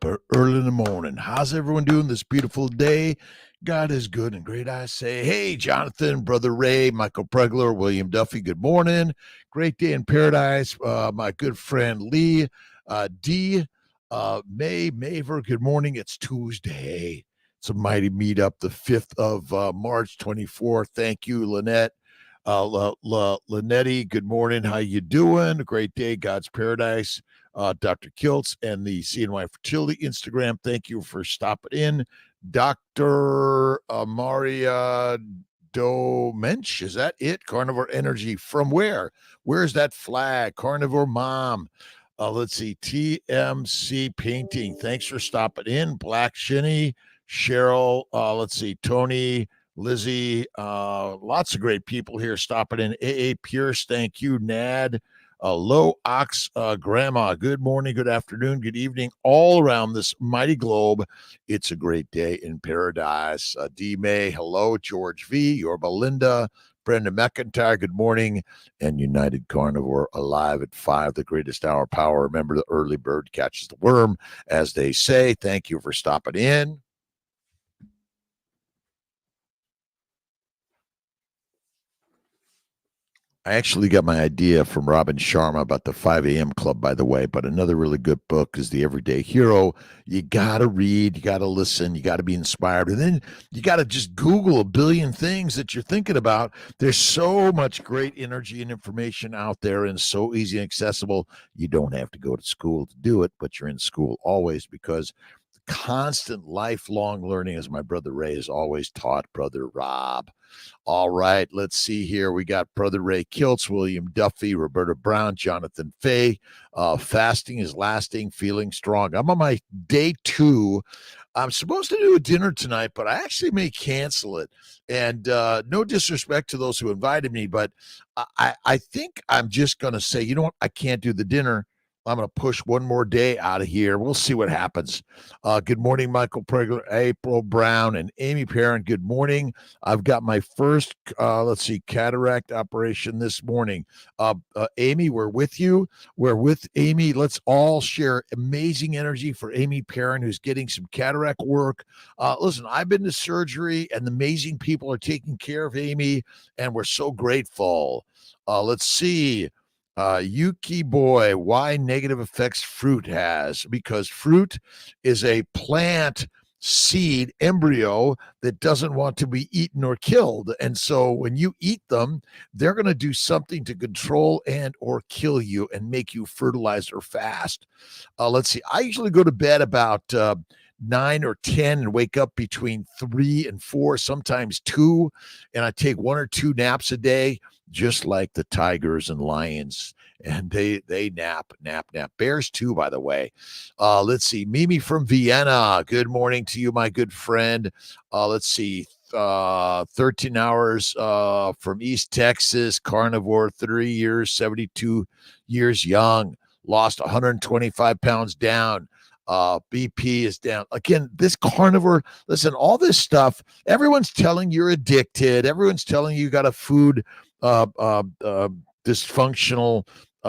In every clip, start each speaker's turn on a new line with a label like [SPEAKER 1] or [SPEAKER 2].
[SPEAKER 1] up early in the morning. How's everyone doing this beautiful day? God is good and great, I say. Hey, Jonathan, Brother Ray, Michael Pregler, William Duffy, good morning. Great day in paradise. My good friend Lee, D, Maver, good morning. It's Tuesday. It's a mighty meetup, the 5th of March 24. Thank you, Lynette. Linetti, good morning. How you doing? A great day, God's paradise. Dr. Kiltz and the CNY Fertility Instagram. Thank you for stopping in. Dr. Maria Domench, is that it? Carnivore Energy. From where? Where's that flag? Carnivore Mom. Let's see. TMC Painting. Thanks for stopping in. Black Shinny, Cheryl. Let's see. Tony, Lizzie. Lots of great people here stopping in. AA Pierce. Thank you. Nad. Low Ox Grandma, good morning, good afternoon, good evening, all around this mighty globe. It's a great day in paradise. D. May, hello. George V., Yorba Linda, Brenda McIntyre, good morning. And United Carnivore, alive at 5, the greatest hour power. Remember, the early bird catches the worm, as they say. Thank you for stopping in. I actually got my idea from Robin Sharma about the 5 a.m. club, by the way. But another really good book is The Everyday Hero. You got to read, you got to listen, you got to be inspired. And then you got to just Google a billion things that you're thinking about. There's so much great energy and information out there and so easy and accessible. You don't have to go to school to do it, but you're in school always because constant lifelong learning, as my brother Ray has always taught Brother Rob. All right, let's see here. We got Brother Ray Kiltz, William Duffy, Roberta Brown, Jonathan Fay. Fasting is lasting, feeling strong. I'm on my day 2. I'm supposed to do a dinner tonight, but I actually may cancel it. And no disrespect to those who invited me, but I think I'm just going to say, you know what? I can't do the dinner. I'm going to push one more day out of here. We'll see what happens. Good morning, Michael Pregler, April Brown, and Amy Parent. Good morning. I've got my first, cataract operation this morning. Amy, we're with you. We're with Amy. Let's all share amazing energy for Amy Parent, who's getting some cataract work. Listen, I've been to surgery, and the amazing people are taking care of Amy, and we're so grateful. Let's see. Yuki Boy, why negative effects fruit has? Because fruit is a plant seed embryo that doesn't want to be eaten or killed. And so when you eat them, they're going to do something to control and or kill you and make you fertilize or fast. Let's see. I usually go to bed about 9 or 10 and wake up between 3 and 4, sometimes 2. And I take 1 or 2 naps a day, just like the tigers and lions. And they nap. Bears too, by the way. Let's see. Mimi from Vienna. Good morning to you, my good friend. Let's see. 13 hours from East Texas. Carnivore, 30 years, 72 years young. Lost 125 pounds down. BP is down. Again, this carnivore, listen, all this stuff, everyone's telling you're addicted. Everyone's telling you got a food dysfunctional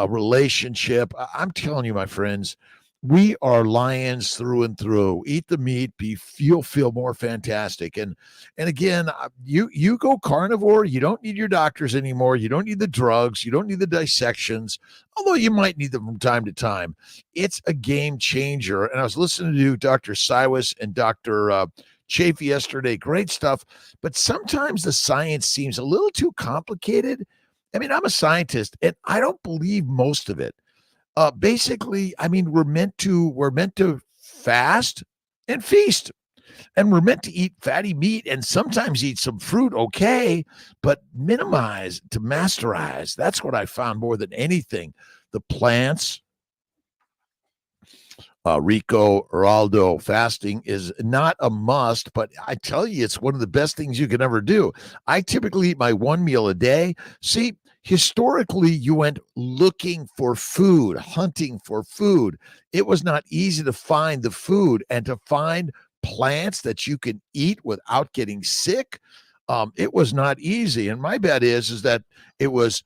[SPEAKER 1] relationship. I'm telling you, my friends, we are lions through and through. Eat the meat, you'll feel more fantastic. And again, you go carnivore, you don't need your doctors anymore. You don't need the drugs. You don't need the dissections, although you might need them from time to time. It's a game changer. And I was listening to Dr. Siwas and Dr. Chafee yesterday. Great stuff. But sometimes the science seems a little too complicated. I mean, I'm a scientist, and I don't believe most of it. Basically, I mean, we're meant to fast and feast, and we're meant to eat fatty meat and sometimes eat some fruit, okay, but minimize to masterize. That's what I found more than anything. The plants, Rico, Geraldo, fasting is not a must, but I tell you, it's one of the best things you can ever do. I typically eat my 1 meal a day. See, historically, you went looking for food, hunting for food. It was not easy to find the food and to find plants that you can eat without getting sick. It was not easy. And my bet is that it was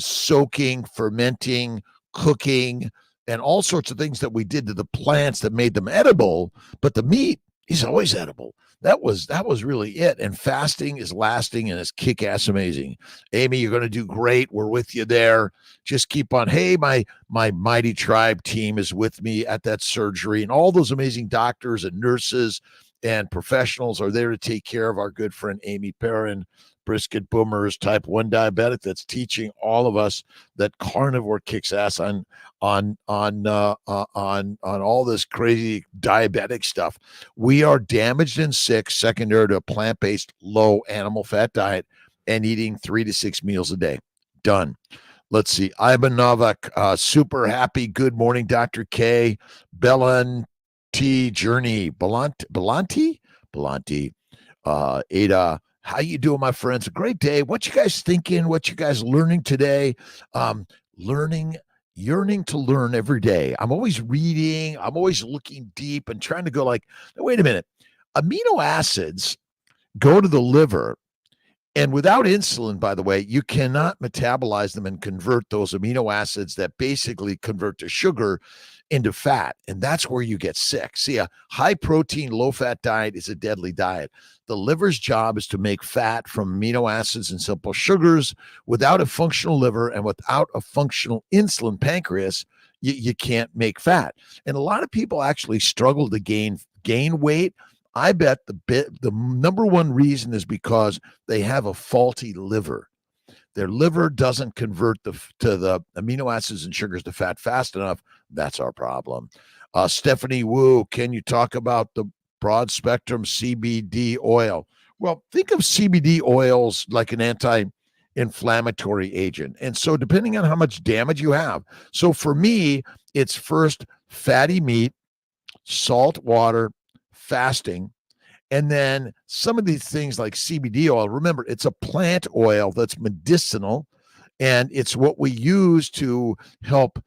[SPEAKER 1] soaking, fermenting, cooking, and all sorts of things that we did to the plants that made them edible, but the meat is always edible. That was really it. And fasting is lasting and it's kick-ass amazing. Amy, you're going to do great. We're with you there. Just keep on. Hey, my Mighty Tribe team is with me at that surgery, and all those amazing doctors and nurses and professionals are there to take care of our good friend Amy Perrin, brisket boomers, type 1 diabetic, that's teaching all of us that carnivore kicks ass on all this crazy diabetic stuff. We are damaged and sick secondary to a plant-based low animal fat diet and eating 3 to 6 meals a day. Done. Let's see. Ivan Novak, super happy. Good morning, Dr. K. Belanti Journey. Belanti? Ada, how you doing, my friends? A great day. What you guys thinking? What you guys learning today? Yearning to learn every day. I'm always reading. I'm always looking deep and trying to go like, wait a minute. Amino acids go to the liver. And without insulin, by the way, you cannot metabolize them and convert those amino acids that basically convert to sugar into fat. And that's where you get sick. See, a high protein, low fat diet is a deadly diet. The liver's job is to make fat from amino acids and simple sugars. Without a functional liver and without a functional insulin pancreas, you can't make fat. And a lot of people actually struggle to gain weight. I bet the number one reason is because they have a faulty liver. Their liver doesn't convert the amino acids and sugars to fat fast enough. That's our problem. Stephanie Wu, can you talk about the broad spectrum CBD oil? Well, think of CBD oils like an anti-inflammatory agent. And so depending on how much damage you have. So for me, it's first fatty meat, salt water, fasting, and then some of these things like CBD oil. Remember, it's a plant oil that's medicinal, and it's what we use to help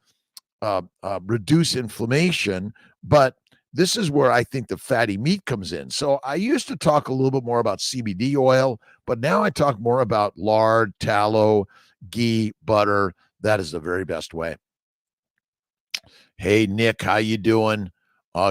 [SPEAKER 1] reduce inflammation. But this is where I think the fatty meat comes in. So I used to talk a little bit more about CBD oil, but now I talk more about lard, tallow, ghee, butter. That is the very best way. Hey, Nick, how you doing?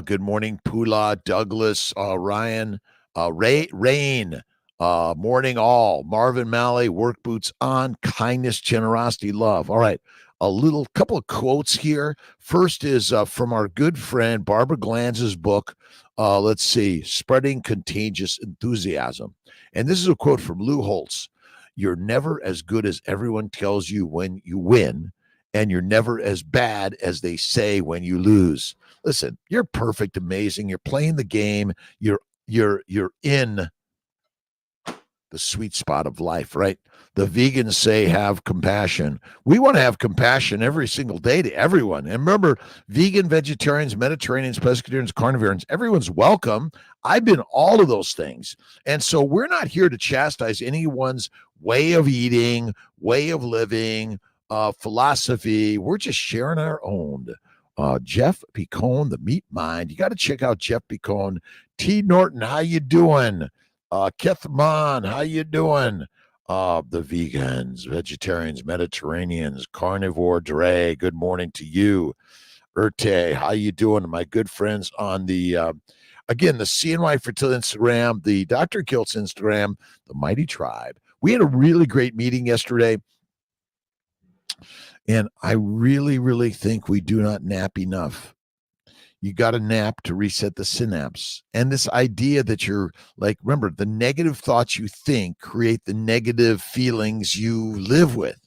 [SPEAKER 1] Good morning, Pula, Douglas, Ryan, Rain, morning all, Marvin Malley, work boots on, kindness, generosity, love. All right, a couple of quotes here. First is from our good friend Barbara Glanz's book. Let's see, Spreading Contagious Enthusiasm. And this is a quote from Lou Holtz. You're never as good as everyone tells you when you win, and you're never as bad as they say when you lose. Listen, you're perfect, amazing. You're playing the game. You're in the sweet spot of life, right? The vegans say have compassion. We want to have compassion every single day to everyone. And remember, vegan, vegetarians, Mediterraneans, pescatarians, carnivores, everyone's welcome. I've been all of those things. And so we're not here to chastise anyone's way of eating, way of living, philosophy. We're just sharing our own. Jeff Picone, the Meat Mind. You got to check out Jeff Picone. T. Norton, how you doing? Keth Mon, how you doing? The vegans, vegetarians, Mediterraneans, carnivore, Dre, good morning to you. Urte, how you doing? My good friends on the, again, the CNY Fertility Instagram, the Dr. Kiltz Instagram, the Mighty Tribe. We had a really great meeting yesterday. And I really, really think we do not nap enough. You got to nap to reset the synapse. And this idea that you're like, remember, the negative thoughts you think create the negative feelings you live with.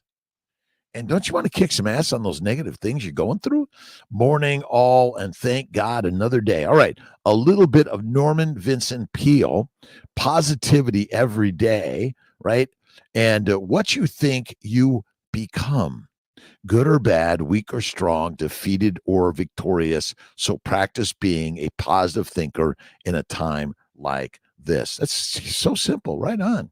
[SPEAKER 1] And don't you want to kick some ass on those negative things you're going through? Morning all, and thank God another day. All right, a little bit of Norman Vincent Peale, positivity every day, right? And what you think you become. Good or bad, weak or strong, defeated or victorious. So practice being a positive thinker in a time like this. That's so simple. Right on.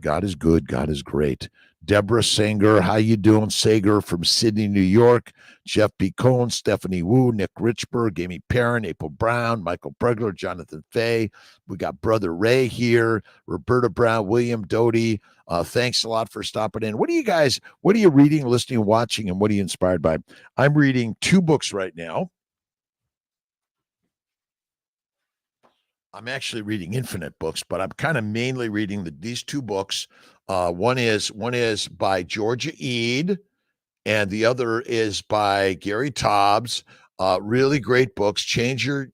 [SPEAKER 1] God is good. God is great. Deborah Sanger, how you doing? Sager from Sydney, New York. Jeff B. Cohn, Stephanie Wu, Nick Richburg, Amy Perrin, April Brown, Michael Bregler, Jonathan Fay. We got Brother Ray here, Roberta Brown, William Doty. Thanks a lot for stopping in. What are you reading, listening, watching, and what are you inspired by? I'm reading 2 books right now. I'm actually reading infinite books, but I'm kind of mainly reading these 2 books. One is by Georgia Ede, and the other is by Gary Taubes. Really great books. Change your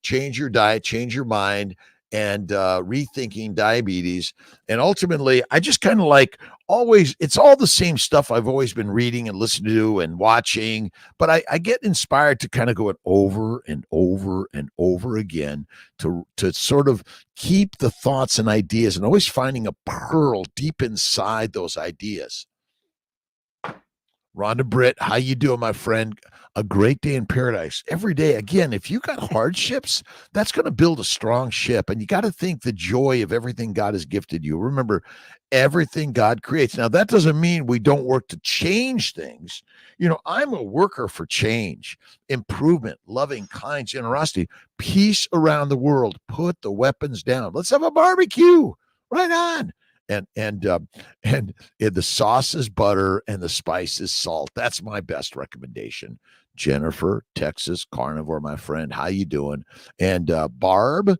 [SPEAKER 1] diet, change your mind, and rethinking diabetes. And ultimately, I just kind of like always. It's all the same stuff I've always been reading and listening to and watching. But I get inspired to kind of go it over and over and over again to sort of keep the thoughts and ideas, and always finding a pearl deep inside those ideas. Rhonda Britt, how you doing, my friend? A great day in paradise. Every day, again, if you got hardships, that's going to build a strong ship. And you got to think the joy of everything God has gifted you. Remember, everything God creates. Now, that doesn't mean we don't work to change things. I'm a worker for change, improvement, loving, kind, generosity, peace around the world. Put the weapons down. Let's have a barbecue. Right on. And the sauce is butter and the spice is salt. That's my best recommendation. Jennifer, Texas carnivore, my friend, how you doing? And Barb,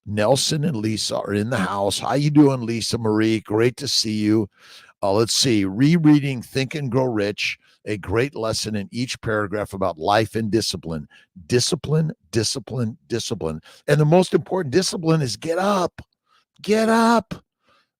[SPEAKER 1] Nelson, and Lisa are in the house. How you doing, Lisa Marie? Great to see you. Let's see. Rereading Think and Grow Rich, a great lesson in each paragraph about life and discipline. Discipline, discipline, discipline. And the most important discipline is get up. Get up.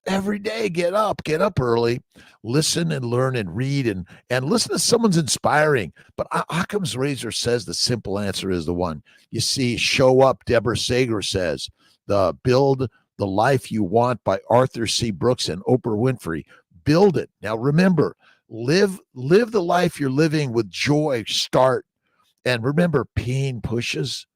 [SPEAKER 1] Every day, get up early, listen and learn and read and listen to someone's inspiring. But Occam's razor says the simple answer is the one. You see, Show Up, Deborah Sager says, the Build the Life You Want by Arthur C. Brooks and Oprah Winfrey. Build it. Now remember, live the life you're living with joy. Start. And remember, pain pushes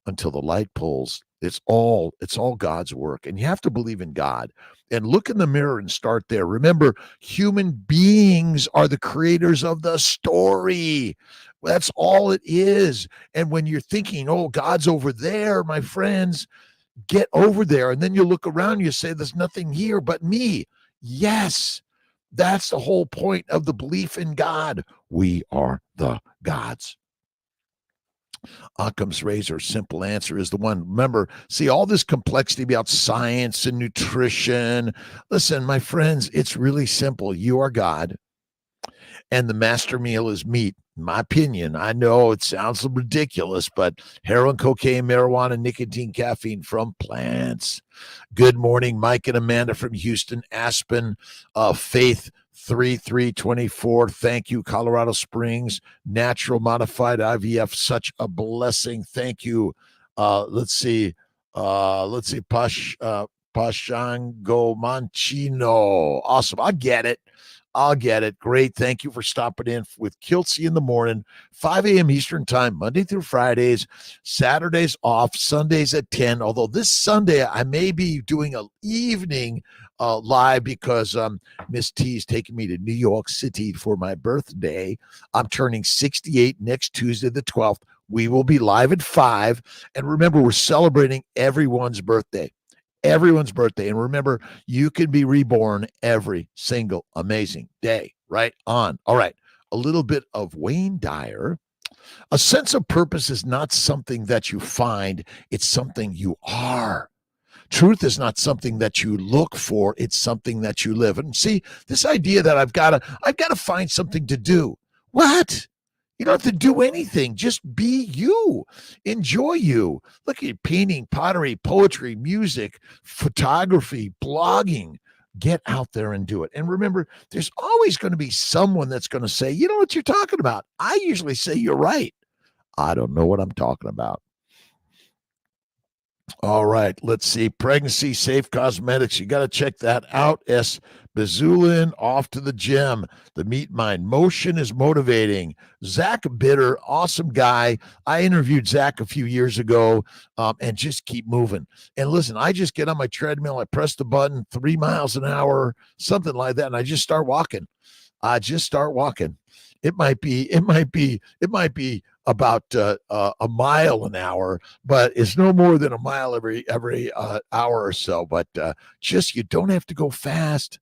[SPEAKER 1] until the light pulls. It's all God's work. And you have to believe in God and look in the mirror and start there. Remember, human beings are the creators of the story. That's all it is. And when you're thinking, oh, God's over there, my friends, get over there. And then you look around, you say, there's nothing here but me. Yes, that's the whole point of the belief in God. We are the gods. Occam's razor, simple answer is the one. Remember, see all this complexity about science and nutrition. Listen, my friends, it's really simple. You are God, and the master meal is meat. In my opinion, I know it sounds ridiculous, but heroin, cocaine, marijuana, nicotine, caffeine from plants. Good morning, Mike and Amanda from Houston, Aspen, Faith 3324. Thank you, Colorado Springs, natural modified IVF, such a blessing. Thank you. Let's see, Pashango Manchino. Awesome. I'll get it. Great. Thank you for stopping in with Kiltz in the morning, 5 a.m. Eastern time, Monday through Fridays, Saturdays off, Sundays at 10. Although this Sunday I may be doing an evening live because Miss T is taking me to New York City for my birthday. I'm turning 68 next Tuesday, the 12th. We will be live at 5. And remember, we're celebrating everyone's birthday. Everyone's birthday. And remember, you can be reborn every single amazing day. Right on. All right. A little bit of Wayne Dyer. A sense of purpose is not something that you find, it's something you are. Truth is not something that you look for, it's something that you live. And see, this idea that I've got to find something to do. What? You don't have to do anything. Just be you. Enjoy you. Look at painting, pottery, poetry, music, photography, blogging. Get out there and do it. And remember, there's always going to be someone that's going to say, you know what you're talking about. I usually say, you're right. I don't know what I'm talking about. All right, let's see. Pregnancy Safe Cosmetics. You got to check that out. S. Bazulin, off to the gym. The Meat Mind. Motion is motivating. Zach Bitter, awesome guy. I interviewed Zach a few years ago, and just keep moving. And listen, I just get on my treadmill. I press the button, 3 miles an hour, something like that, and I just start walking. Just start walking. It might be about a mile an hour, but it's no more than a mile every hour or so. But just you don't have to go fast.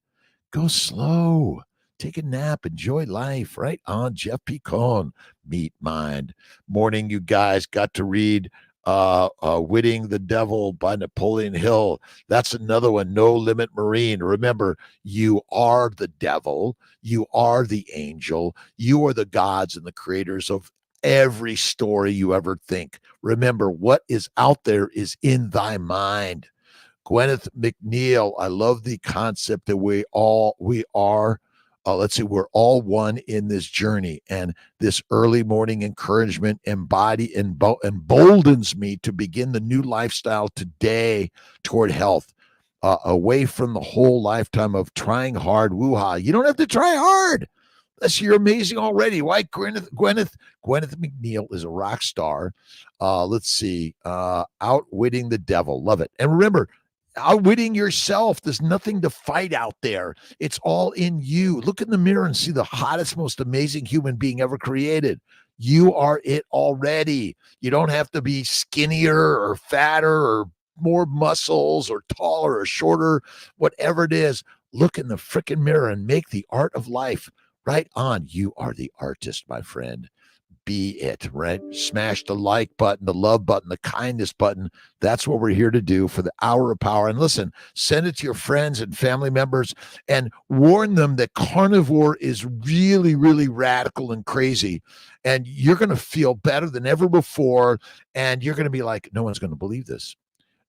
[SPEAKER 1] Go slow. Take a nap. Enjoy life. Right on. Jeff Picon, Meat Mind. Morning, you guys got to read Witting the Devil by Napoleon Hill. That's another one. No Limit Marine. Remember, you are the devil. You are the angel. You are the gods and the creators of every story you ever think. Remember, what is out there is in thy mind. Gwyneth McNeil, I love the concept that we are, let's see, we're all one in this journey. And this early morning encouragement emboldens me to begin the new lifestyle today toward health, away from the whole lifetime of trying hard. Woo-ha. You don't have to try hard. You're amazing already. Why Gwyneth McNeil is a rock star. Let's see. Outwitting the devil. Love it. And remember, outwitting yourself. There's nothing to fight out there. It's all in you. Look in the mirror and see the hottest, most amazing human being ever created. You are it already. You don't have to be skinnier or fatter or more muscles or taller or shorter, whatever it is. Look in the freaking mirror and make the art of life. Right on. You are the artist, my friend. Be it, right? Smash the like button, the love button, the kindness button. That's what we're here to do for the hour of power. And listen, send it to your friends and family members and warn them that carnivore is really, really radical and crazy. And you're going to feel better than ever before. And you're going to be like, no one's going to believe this.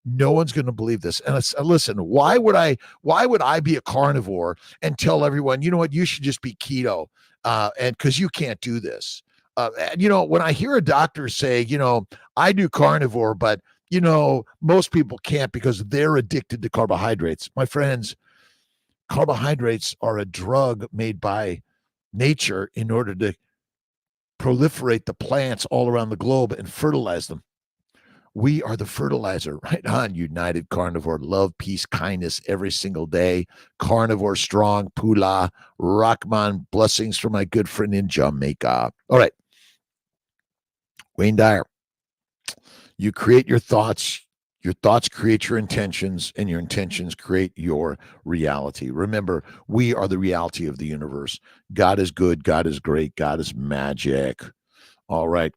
[SPEAKER 1] No one's going to believe this. And listen, why would I be a carnivore and tell everyone, you know what, you should just be keto, and because you can't do this. When I hear a doctor say, I do carnivore, but most people can't because they're addicted to carbohydrates. My friends, carbohydrates are a drug made by nature in order to proliferate the plants all around the globe and fertilize them. We are the fertilizer. Right on. United Carnivore. Love, peace, kindness every single day. Carnivore strong. Pula. Rahman. Blessings from my good friend in Jamaica. All right. Wayne Dyer. You create your thoughts. Your thoughts create your intentions, and your intentions create your reality. Remember, we are the reality of the universe. God is good. God is great. God is magic. All right.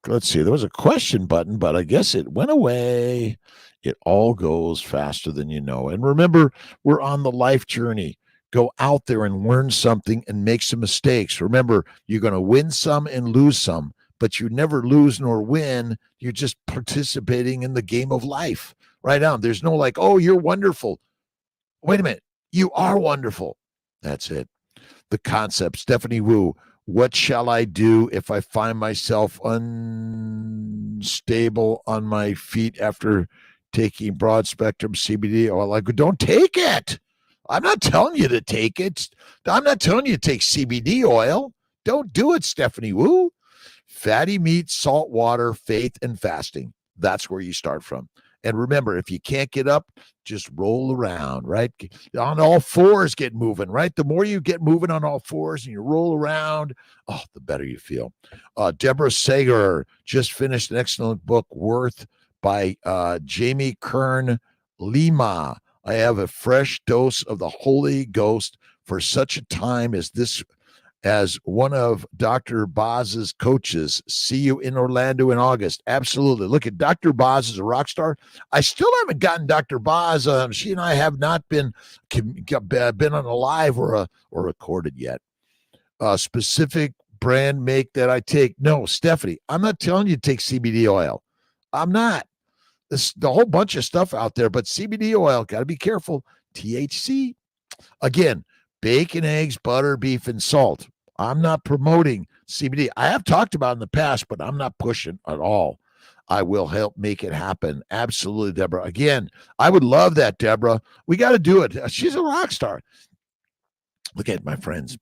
[SPEAKER 1] Let's see. There was a question button, but I guess it went away. It all goes faster than you know. And remember, we're on the life journey. Go out there and learn something and make some mistakes. Remember, you're going to win some and lose some, but you never lose nor win. You're just participating in the game of life. Right on. There's no like, oh, you're wonderful. Wait a minute. You are wonderful. That's it. The concept. Stephanie Wu. What shall I do if I find myself unstable on my feet after taking broad spectrum CBD? Or like, don't take it. I'm not telling you to take it. I'm not telling you to take CBD oil. Don't do it, Stephanie Wu. Fatty meat, salt water, faith, and fasting. That's where you start from. And remember, if you can't get up, just roll around, right? On all fours, get moving, right? The more you get moving on all fours and you roll around, the better you feel. Deborah Sager just finished an excellent book, Worth, by Jamie Kern Lima. I have a fresh dose of the Holy Ghost for such a time as this, as one of Dr. Boz's coaches. See you in Orlando in August. Absolutely. Look at Dr. Boz is a rock star. I still haven't gotten Dr. Boz. She and I have not been on a live or recorded yet. Specific brand make that I take. No, Stephanie, I'm not telling you to take CBD oil. I'm not. There's a whole bunch of stuff out there, but CBD oil, got to be careful. THC. Again, bacon, eggs, butter, beef, and salt. I'm not promoting CBD. I have talked about it in the past, but I'm not pushing at all. I will help make it happen. Absolutely, Deborah. Again, I would love that, Deborah. We got to do it. She's a rock star. Look at my friends.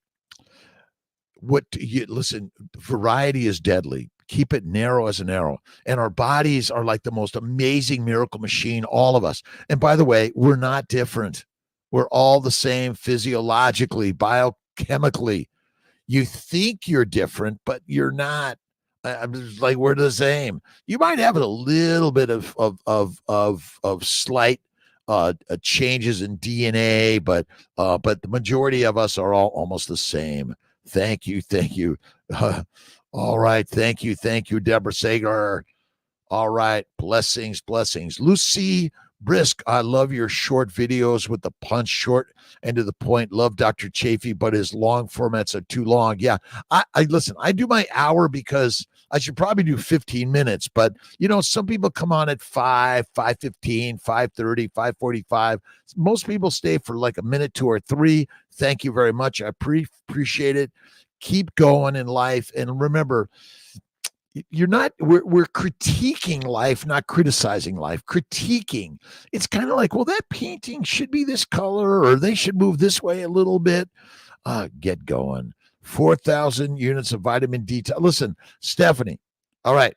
[SPEAKER 1] Listen, variety is deadly. Keep it narrow as an arrow. And our bodies are like the most amazing miracle machine, all of us. And by the way, we're not different. We're all the same physiologically, biochemically. You think you're different, but you're not. I'm just like, we're the same. You might have a little bit of slight changes in DNA, but the majority of us are all almost the same. Thank you. All right, thank you, Deborah Sager. All right, blessings. Lucy Brisk, I love your short videos with the punch, short and to the point. Love Dr. Chafee, but his long formats are too long. Yeah, I listen. I do my hour because I should probably do 15 minutes, but some people come on at 5:15, 5:30, 5:45. Most people stay for like a minute, 2 or 3. Thank you very much. I appreciate it. Keep going in life, and remember, we're critiquing life, not criticizing life. Critiquing, it's kind of like, well, that painting should be this color, or they should move this way a little bit. Get going. 4,000 units of vitamin D. Listen, Stephanie, all right,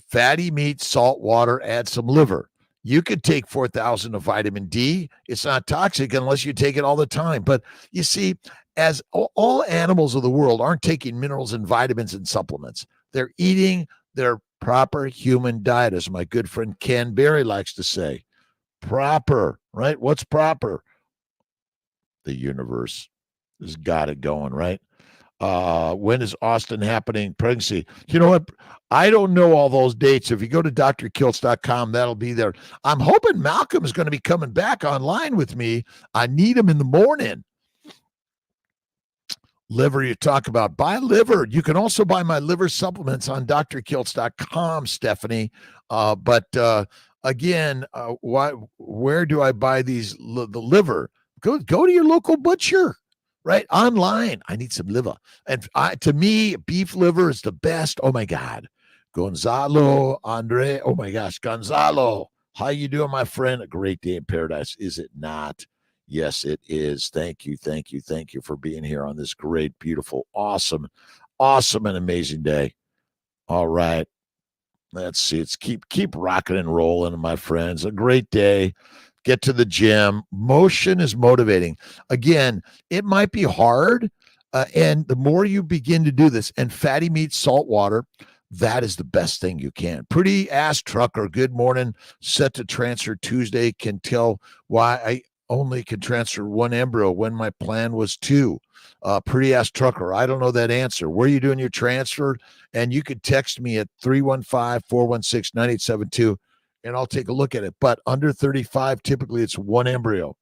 [SPEAKER 1] fatty meat, salt water, add some liver. You could take 4,000 of vitamin D. It's not toxic unless you take it all the time. But you see, as all animals of the world aren't taking minerals and vitamins and supplements, they're eating their proper human diet, as my good friend Ken Berry likes to say. Proper, right? What's proper? The universe has got it going, right? When is Austin happening? Pregnancy. You know what? I don't know all those dates. If you go to drkiltz.com, that'll be there. I'm hoping Malcolm is going to be coming back online with me. I need him in the morning. Liver, you talk about. Buy liver. You can also buy my liver supplements on drkiltz.com, Stephanie. Again, where do I buy the liver? Go to your local butcher. Right? Online. I need some liver. And to me, beef liver is the best. Oh, my God. Gonzalo, Andre. Oh, my gosh. Gonzalo. How you doing, my friend? A great day in paradise, is it not? Yes, it is. Thank you for being here on this great, beautiful, awesome, and amazing day. All right. Let's see. It's keep rocking and rolling, my friends. A great day. Get to the gym. Motion is motivating. Again, it might be hard. And the more you begin to do this, and fatty meat, salt water, that is the best thing you can. Pretty ass trucker. Good morning. Set to transfer Tuesday. Can tell why I only can transfer one embryo when my plan was 2. Pretty ass trucker. I don't know that answer. Where are you doing your transfer? And you could text me at 315-416-9872. And I'll take a look at it. But under 35, typically it's one embryo.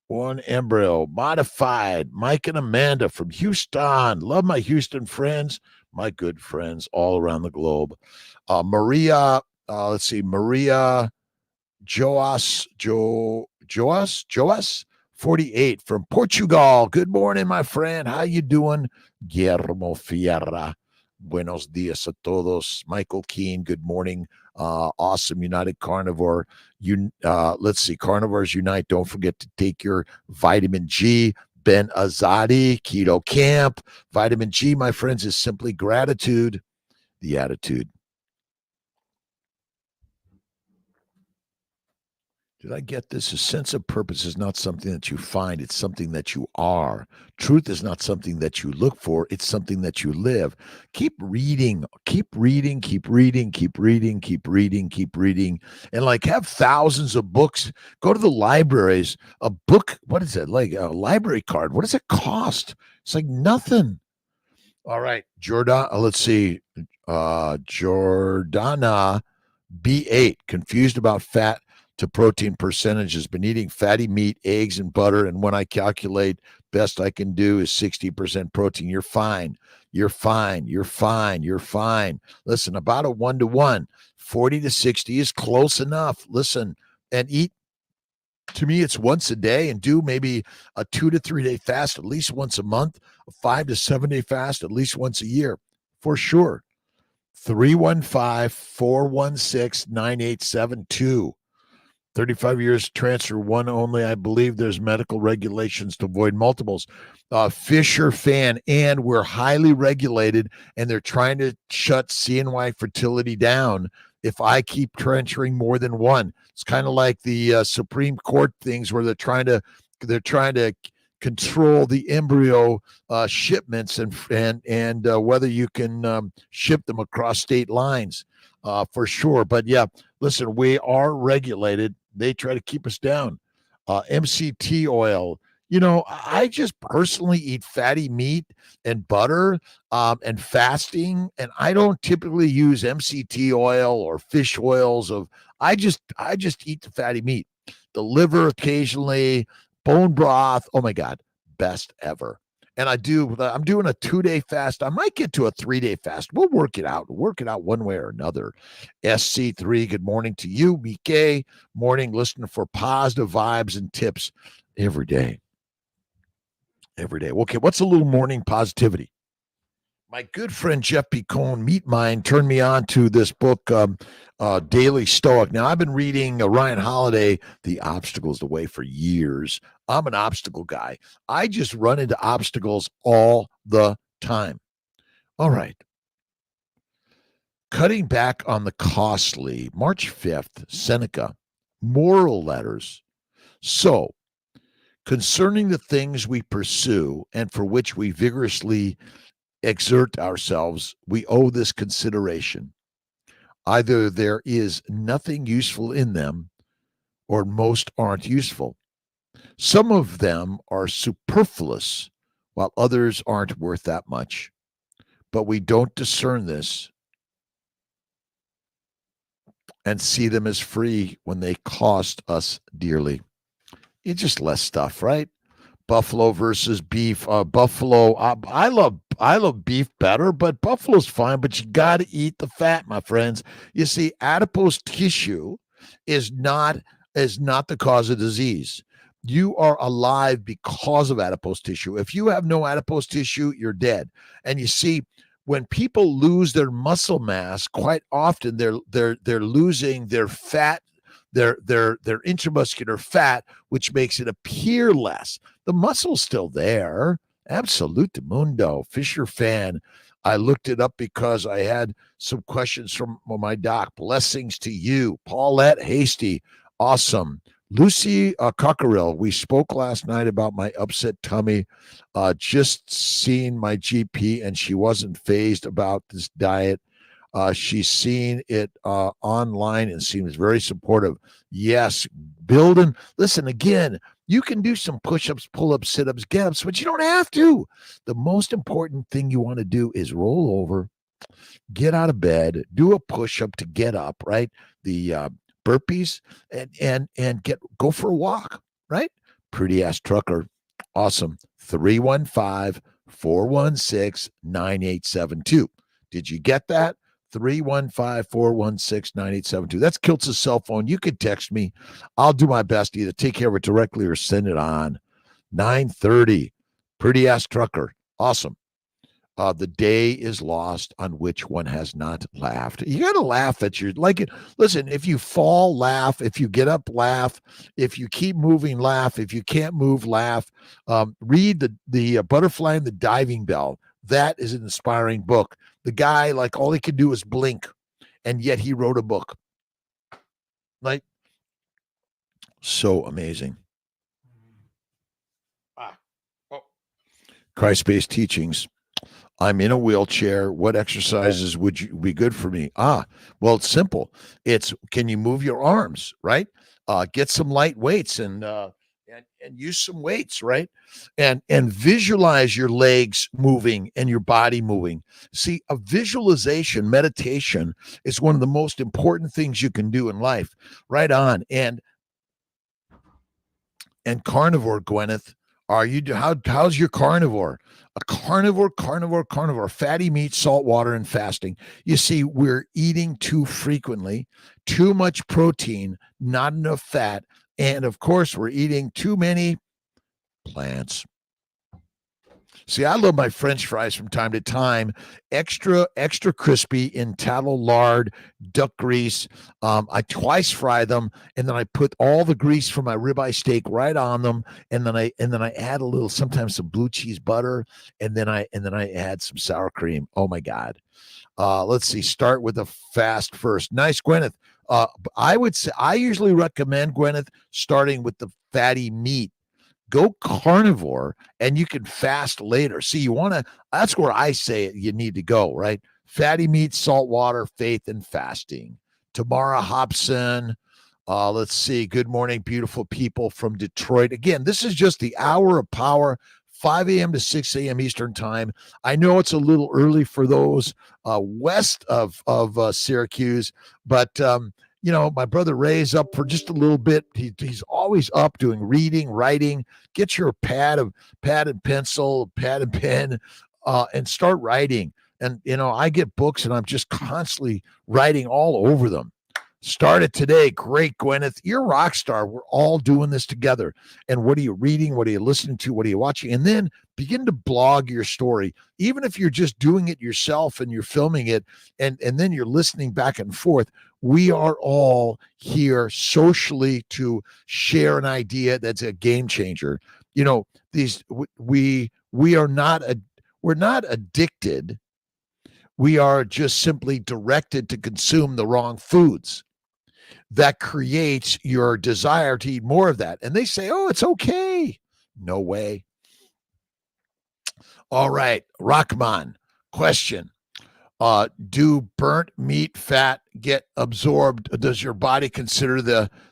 [SPEAKER 1] One embryo. Modified. Mike and Amanda from Houston. Love my Houston friends. My good friends all around the globe. Maria, let's see. Maria Joas, 48 from Portugal. Good morning, my friend. How you doing? Guillermo Fierra. Buenos dias a todos. Michael Keene, good morning. Awesome United Carnivore. Let's see, Carnivores Unite. Don't forget to take your vitamin G. Ben Azadi, Keto Camp. Vitamin G, my friends, is simply gratitude, the attitude. Did I get this? A sense of purpose is not something that you find. It's something that you are. Truth is not something that you look for. It's something that you live. Keep reading. And like have thousands of books. Go to the libraries. A book, what is it? Like a library card. What does it cost? It's like nothing. All right. Let's see. Jordana B8. Confused about fat to protein percentages. Been eating fatty meat, eggs, and butter, and when I calculate, best I can do is 60% protein. You're fine. Listen, about a 1-to-1, 40 to 60 is close enough. Listen, and eat. To me, it's once a day, and do maybe a 2 to 3 day fast at least once a month, a 5 to 7 day fast at least once a year, for sure. 315-416-9872. 35 years transfer one only. I believe there's medical regulations to avoid multiples. Fisher fan, and we're highly regulated, and they're trying to shut CNY fertility down if I keep transferring more than one. It's kind of like the Supreme Court things where they're trying to control the embryo shipments and whether you can ship them across state lines for sure. But yeah, listen, we are regulated. They try to keep us down. MCT oil. I just personally eat fatty meat and butter and fasting, and I don't typically use MCT oil or fish oils. I just eat the fatty meat, the liver occasionally, bone broth. Oh my God, best ever. And I'm doing a 2-day fast. I might get to a 3-day fast. We'll work it out one way or another. SC3, good morning to you. BK, morning, listening for positive vibes and tips every day. Okay, what's a little morning positivity? My good friend Jeff Picone, Meat Mind, turned me on to this book, Daily Stoic. Now, I've been reading Ryan Holiday, The Obstacle's the Way, for years. I'm an obstacle guy. I just run into obstacles all the time. All right. Cutting back on the costly, March 5th, Seneca, moral letters. So, concerning the things we pursue and for which we vigorously exert ourselves, we owe this consideration. Either there is nothing useful in them, or most aren't useful. Some of them are superfluous, while others aren't worth that much. But we don't discern this and see them as free when they cost us dearly. It's just less stuff, right? Buffalo versus beef. Buffalo, I love beef better, but buffalo's fine. But you got to eat the fat, my friends. You see, adipose tissue is not the cause of disease. You are alive because of adipose tissue. If you have no adipose tissue, you're dead. And you see, when people lose their muscle mass, quite often they're losing their fat, their intramuscular fat, which makes it appear less. The muscle's still there. Absolute mundo. Fisher fan. I looked it up because I had some questions from my doc. Blessings to you. Paulette Hasty. Awesome. Lucy Cockerill. We spoke last night about my upset tummy. Just seen my GP, and she wasn't fazed about this diet. She's seen it online and seems very supportive. Yes, building. Listen, again, you can do some push-ups, pull-ups, sit-ups, get-ups, but you don't have to. The most important thing you want to do is roll over, get out of bed, do a push-up to get up, right? The burpees, and go for a walk, right? Pretty ass trucker. Awesome. 315-416-9872. Did you get that? 315-416-9872. That's Kiltz's cell phone. You can text me. I'll do my best to either take care of it directly or send it on. 9:30. Pretty ass trucker. Awesome. The day is lost on which one has not laughed. You got to laugh at your, like it. Listen, if you fall, laugh. If you get up, laugh. If you keep moving, laugh. If you can't move, laugh. Read the Butterfly and the Diving Bell. That is an inspiring book. The guy, like, all he could do is blink, and yet he wrote a book. Like, so amazing. Christ-based teachings. I'm in a wheelchair. What exercises would you be good for me? Well, it's simple. It's, can you move your arms, right? Get some light weights and use some weights, right? And visualize your legs moving and your body moving. See, a visualization, meditation is one of the most important things you can do in life. Right on. And carnivore, Gwyneth, how's your carnivore? A carnivore, fatty meat, salt water, and fasting. You see, we're eating too frequently, too much protein, not enough fat, and of course, we're eating too many plants. See, I love my French fries from time to time, extra crispy in tallow, lard, duck grease. I twice fry them, and then I put all the grease from my ribeye steak right on them, and then I add a little, sometimes some blue cheese butter, and then I add some sour cream. Oh my God. Let's see. Start with a fast first. Nice, Gwyneth. I would say I usually recommend, Gwyneth, starting with the fatty meat. Go carnivore, and you can fast later. See, you want to, that's where I say you need to go, right? Fatty meat, salt water, faith, and fasting. Tamara Hobson. Let's see. Good morning, beautiful people from Detroit. Again, this is just the hour of power, 5 a.m. to 6 a.m. Eastern time. I know it's a little early for those west of Syracuse, but my brother Ray's up for just a little bit. He's always up doing reading, writing. Get your pad and pencil, pad and pen, and start writing. And I get books, and I'm just constantly writing all over them. Start it today. Great, Gwyneth. You're a rock star. We're all doing this together. And what are you reading? What are you listening to? What are you watching? And then begin to blog your story. Even if you're just doing it yourself and you're filming it, and then you're listening back and forth. We are all here socially to share an idea that's a game changer. We are not we're not addicted. We are just simply directed to consume the wrong foods. That creates your desire to eat more of that. And they say, oh, it's okay. No way. All right. Rahman, question. Do burnt meat fat get absorbed? Does your body consider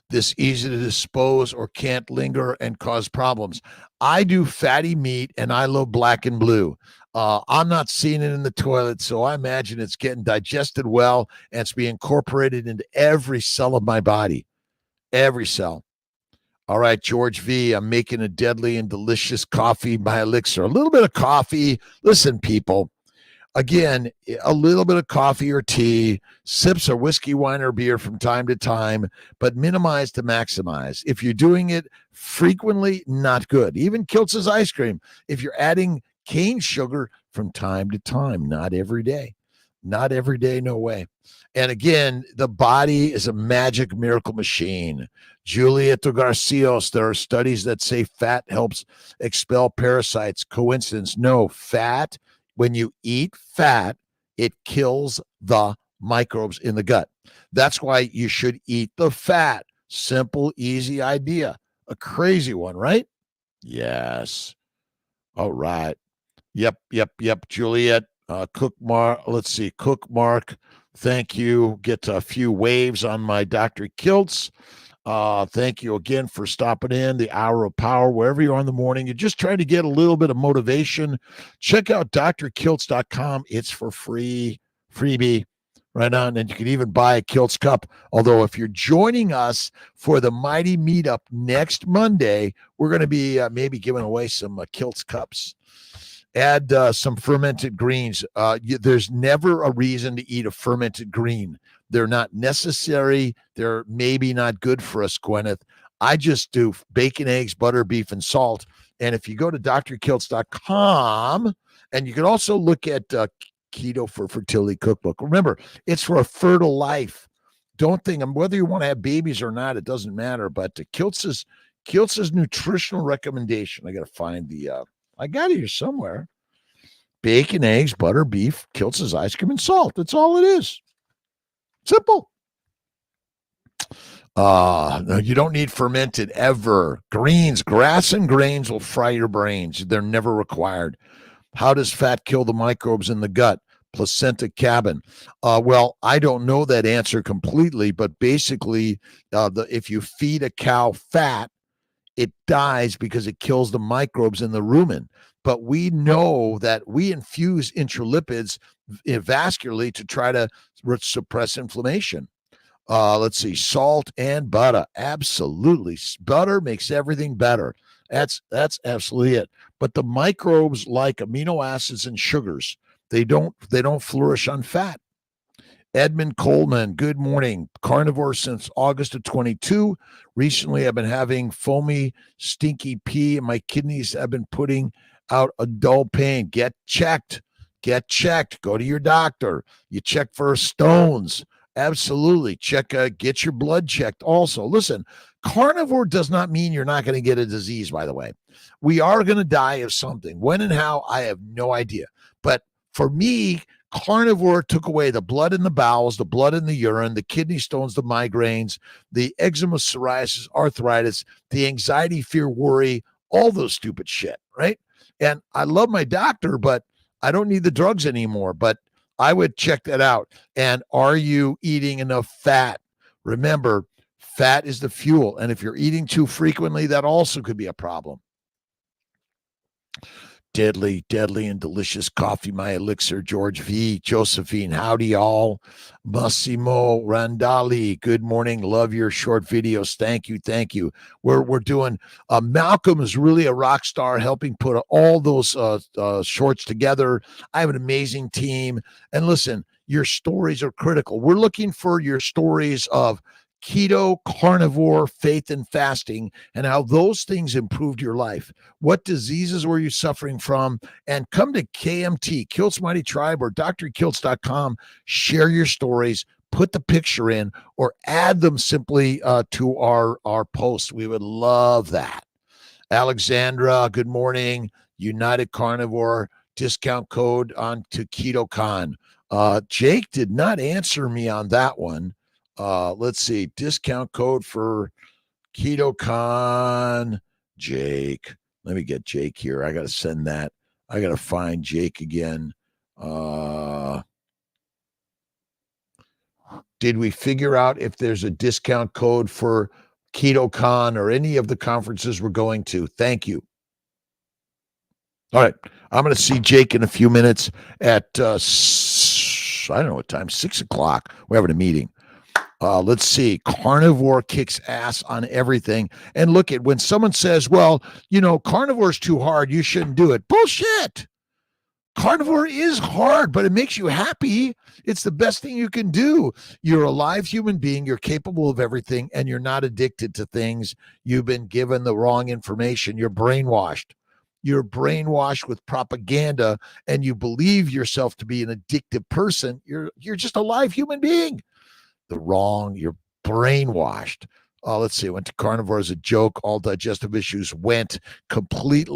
[SPEAKER 1] this easy to dispose or can't linger and cause problems? I do fatty meat, and I love black and blue. I'm not seeing it in the toilet, so I imagine it's getting digested well, and it's being incorporated into every cell of my body. Every cell. All right, George V., I'm making a deadly and delicious coffee, my elixir. A little bit of coffee. Listen, people. Again, a little bit of coffee or tea, sips of whiskey, wine, or beer from time to time, but minimize to maximize. If you're doing it frequently, not good. Even Kiltz's ice cream. If you're adding cane sugar from time to time, not every day. Not every day, no way. And again, the body is a magic miracle machine. Julieta Garcios, there are studies that say fat helps expel parasites. Coincidence? No. Fat, when you eat fat, it kills the microbes in the gut. That's why you should eat the fat. Simple, easy idea. A crazy one, right? Yes. All right. Yep. Juliet, Cook Mark. Thank you. Get a few waves on my Dr. Kiltz. Thank you again for stopping in. The Hour of Power, wherever you are in the morning. You're just trying to get a little bit of motivation. Check out drkiltz.com. It's for free, freebie. Right on. And you can even buy a Kiltz cup. Although if you're joining us for the Mighty Meetup next Monday, we're going to be maybe giving away some Kiltz cups. Add some fermented greens. There's never a reason to eat a fermented green. They're not necessary. They're maybe not good for us, Gwyneth. I just do bacon, eggs, butter, beef, and salt. And if you go to drkiltz.com, and you can also look at Keto for Fertility Cookbook. Remember, it's for a fertile life. Don't think whether you want to have babies or not, it doesn't matter. But Kiltz's nutritional recommendation. I got to find I got it here somewhere. Bacon, eggs, butter, beef, Kiltz's ice cream, and salt. That's all it is. Simple. No, you don't need fermented ever. Greens, grass and grains will fry your brains. They're never required. How does fat kill the microbes in the gut? Placenta cabin. Well, I don't know that answer completely, but basically, if you feed a cow fat, it dies because it kills the microbes in the rumen. But we know that we infuse intralipids vascularly to try to suppress inflammation. Let's see, salt and butter. Absolutely. Butter makes everything better. That's absolutely it. But the microbes like amino acids and sugars. They don't flourish on fat. Edmund Coleman, good morning. Carnivore since August of 22. Recently, I've been having foamy, stinky pee, and my kidneys have been putting out a dull pain. Get checked. Get checked. Go to your doctor. You check for stones. Absolutely. Check. Get your blood checked. Also, listen. Carnivore does not mean you're not going to get a disease. By the way, we are going to die of something. When and how, I have no idea. But for me, carnivore took away the blood in the bowels, the blood in the urine, the kidney stones, the migraines, the eczema, psoriasis, arthritis, the anxiety, fear, worry, all those stupid shit, right? And I love my doctor, but I don't need the drugs anymore. But I would check that out. And are you eating enough fat? Remember, fat is the fuel. And if you're eating too frequently, that also could be a problem. Deadly, deadly, and delicious coffee, my elixir. George V, Josephine, howdy y'all. Massimo Randali, good morning. Love your short videos. Thank you, thank you. We're doing. Malcolm is really a rock star, helping put all those shorts together. I have an amazing team, and listen, your stories are critical. We're looking for your stories of keto, carnivore, faith, and fasting, and how those things improved your life. What diseases were you suffering from? And come to KMT, Kiltz Mighty Tribe, or drkiltz.com. Share your stories, put the picture in, or add them simply to our post. We would love that. Alexandra, good morning. United Carnivore, discount code on to KetoCon. Jake did not answer me on that one. Let's see, discount code for KetoCon, Jake. Let me get Jake here. I got to send that. I got to find Jake again. Did we figure out if there's a discount code for KetoCon or any of the conferences we're going to? Thank you. All right. I'm going to see Jake in a few minutes at, I don't know what time, 6 o'clock. We're having a meeting. Let's see. Carnivore kicks ass on everything. And look at when someone says, well, carnivore is too hard, you shouldn't do it. Bullshit. Carnivore is hard, but it makes you happy. It's the best thing you can do. You're a live human being. You're capable of everything, and you're not addicted to things. You've been given the wrong information. You're brainwashed. You're brainwashed with propaganda, and you believe yourself to be an addictive person. You're just a live human being. You're brainwashed. Let's see. Went to carnivore as a joke. All digestive issues went. Complete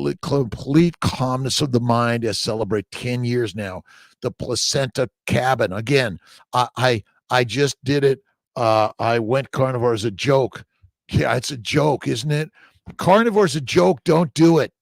[SPEAKER 1] calmness of the mind. As celebrate 10 years now. The placenta cabin. Again, I just did it. I went carnivore as a joke. Yeah, it's a joke, isn't it? Carnivore is a joke. Don't do it.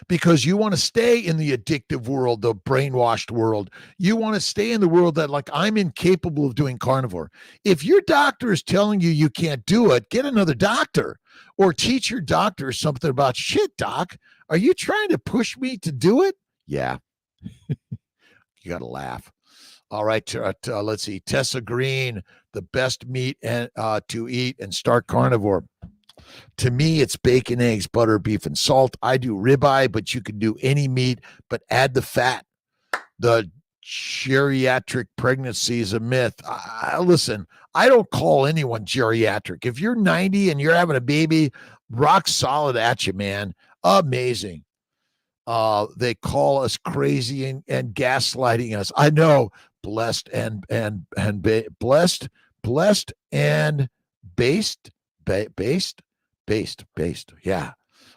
[SPEAKER 1] Because you want to stay in the addictive world, the brainwashed world. You want to stay in the world that, like, I'm incapable of doing carnivore. If your doctor is telling you can't do it, get another doctor, or teach your doctor something about, shit, doc, are you trying to push me to do it? Yeah. You got to laugh. All right. Let's see. Tessa Green, the best meat to eat and start carnivore. To me, it's bacon, eggs, butter, beef, and salt. I do ribeye, but you can do any meat, but add the fat. The geriatric pregnancy is a myth. Listen, I don't call anyone geriatric. If you're 90 and you're having a baby, rock solid at you, man. Amazing. They call us crazy and gaslighting us. I know. Blessed and based. Yeah.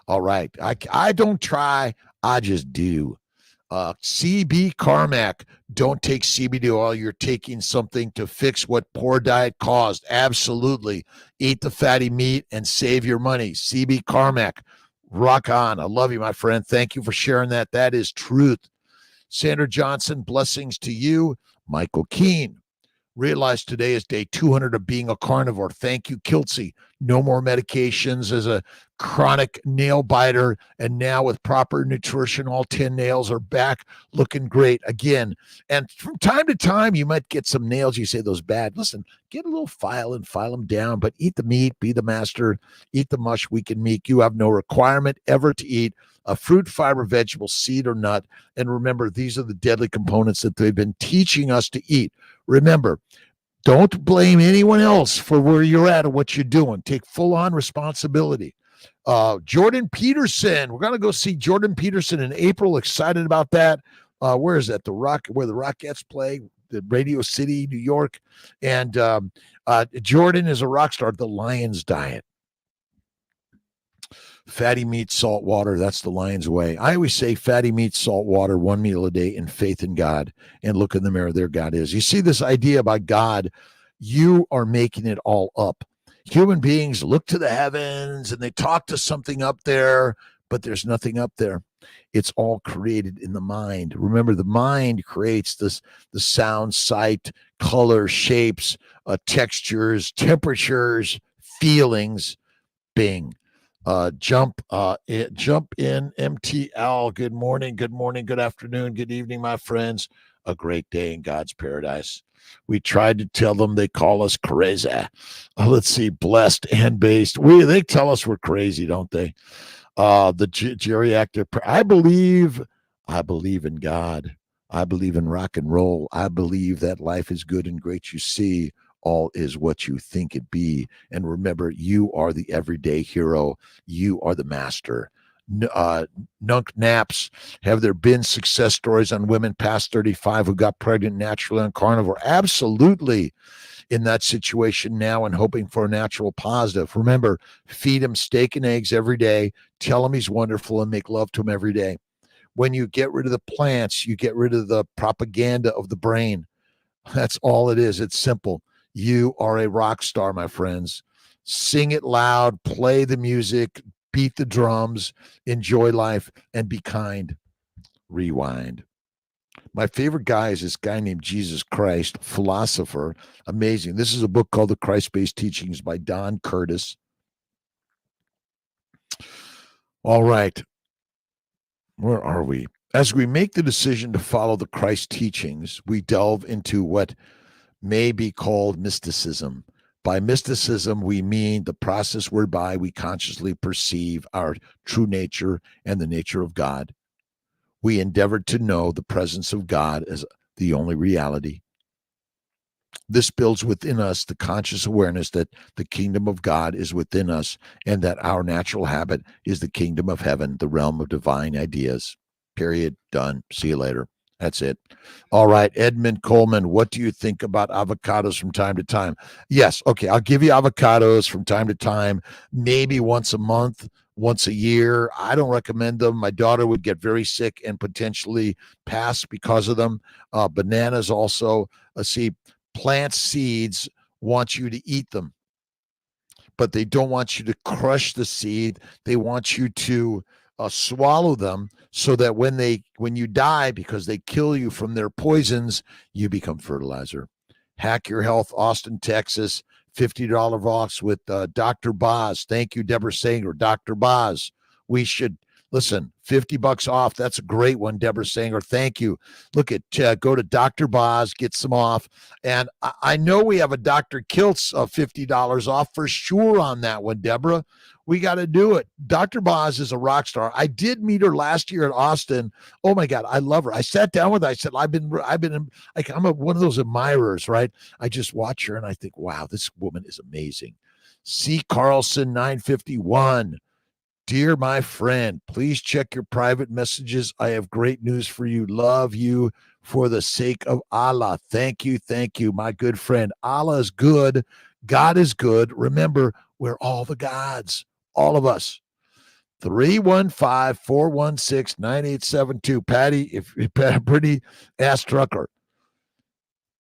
[SPEAKER 1] All right. I don't try. I just do. CB Carmack. Don't take CBD oil. You're taking something to fix what poor diet caused. Absolutely. Eat the fatty meat and save your money. CB Carmack. Rock on. I love you, my friend. Thank you for sharing that. That is truth. Sandra Johnson. Blessings to you. Michael Keene. Realized today is day 200 of being a carnivore. Thank you, Kiltzy. No more medications as a chronic nail biter. And now with proper nutrition, all 10 nails are back looking great again. And from time to time, you might get some nails. You say those bad. Listen, get a little file and file them down, but eat the meat, be the master, eat the mush, weakened meat. You have no requirement ever to eat a fruit, fiber, vegetable, seed, or nut. And remember, these are the deadly components that they've been teaching us to eat. Remember, don't blame anyone else for where you're at or what you're doing. Take full-on responsibility. Jordan Peterson. We're going to go see Jordan Peterson in April. Excited about that. Where is that? Where the Rockettes play, the Radio City, New York. And Jordan is a rock star. The Lions diet. Fatty meat, salt water. That's the Lions way. I always say fatty meat, salt water, one meal a day, and faith in God. And look in the mirror. There God is. You see this idea about God, you are making it all up. Human beings look to the heavens and they talk to something up there, but there's nothing up there. It's all created in the mind. Remember, the mind creates the sound, sight, color, shapes, textures, temperatures, feelings. Bing. Jump in MTL. Good morning, good afternoon, good evening, my friends. A great day in God's paradise. We tried to tell them, they call us crazy. Let's see, blessed and based. They tell us we're crazy, don't they? The geriatric. I believe in God. I believe in rock and roll. I believe that life is good and great. You see, all is what you think it be. And remember, you are the everyday hero. You are the master. Nunk naps. Have there been success stories on women past 35 who got pregnant naturally on carnivore? Absolutely. In that situation now and hoping for a natural positive. Remember, feed him steak and eggs every day. Tell him he's wonderful and make love to him every day. When you get rid of the plants, you get rid of the propaganda of the brain. That's all it is. It's simple. You are a rock star, my friends. Sing it loud, play the music, beat the drums, enjoy life, and be kind. Rewind. My favorite guy is this guy named Jesus Christ, philosopher. Amazing. This is a book called The Christ-Based Teachings by Don Curtis. All right. Where are we? As we make the decision to follow the Christ teachings, we delve into what may be called mysticism. By mysticism, we mean the process whereby we consciously perceive our true nature and the nature of God. We endeavor to know the presence of God as the only reality. This builds within us the conscious awareness that the kingdom of God is within us and that our natural habit is the kingdom of heaven, the realm of divine ideas. Period. Done. See you later. That's it. All right, Edmund Coleman, what do you think about avocados from time to time? Yes, okay, I'll give you avocados from time to time, maybe once a month, once a year. I don't recommend them. My daughter would get very sick and potentially pass because of them. Bananas also. See, plant seeds want you to eat them, but they don't want you to crush the seed. They want you to swallow them so that when you die, because they kill you from their poisons, you become fertilizer. Hack Your Health, Austin, Texas, $50 off with Dr. Boz. Thank you, Deborah Sanger. Dr. Boz, we should listen. $50 off. That's a great one, Deborah Sanger. Thank you. Look at go to Dr. Boz, get some off. And I know we have a Dr. Kiltz $50 off for sure on that one, Deborah. We got to do it. Dr. Boz is a rock star. I did meet her last year at Austin. Oh my God, I love her. I sat down with her. I said, I'm one of those admirers, right? I just watch her and I think, wow, this woman is amazing. C. Carlson 951. Dear my friend, please check your private messages. I have great news for you. Love you for the sake of Allah. Thank you, my good friend. Allah is good. God is good. Remember, we're all the gods. All of us. 315-416-9872. Patty, if pretty ass trucker.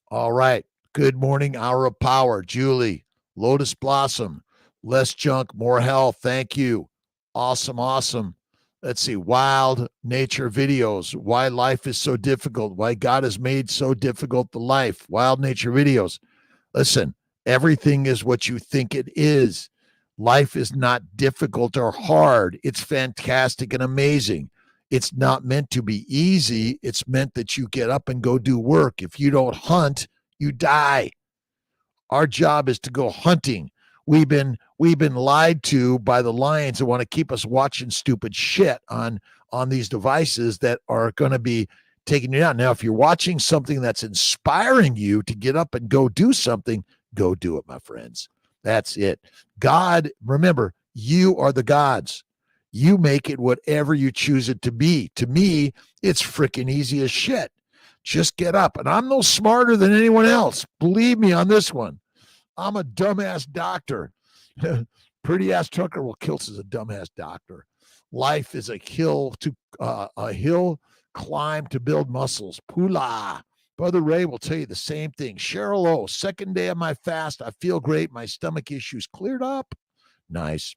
[SPEAKER 1] All right. Good morning, Hour of Power. Julie, Lotus Blossom, less junk, more health. Thank you. Awesome. Let's see. Wild nature videos. Why life is so difficult. Why God has made so difficult the life. Wild nature videos. Listen, everything is what you think it is. Life is not difficult or hard. It's fantastic and amazing. It's not meant to be easy. It's meant that you get up and go do work. If you don't hunt, you die. Our job is to go hunting. We've been lied to by the lions that want to keep us watching stupid shit on these devices that are going to be taking you down. Now, if you're watching something that's inspiring you to get up and go do something, go do it, my friends. That's it. God, remember, You are the gods. You make it whatever you choose it to be. To me, it's freaking easy as shit. Just get up. And I'm no smarter than anyone else. Believe me on this one. I'm a dumbass doctor. Pretty ass trucker. Well, kiltz is a dumbass doctor. Life is a hill climb to build muscles. Pula. Brother Ray will tell you the same thing. Cheryl O, second day of my fast. I feel great. My stomach issues cleared up. Nice.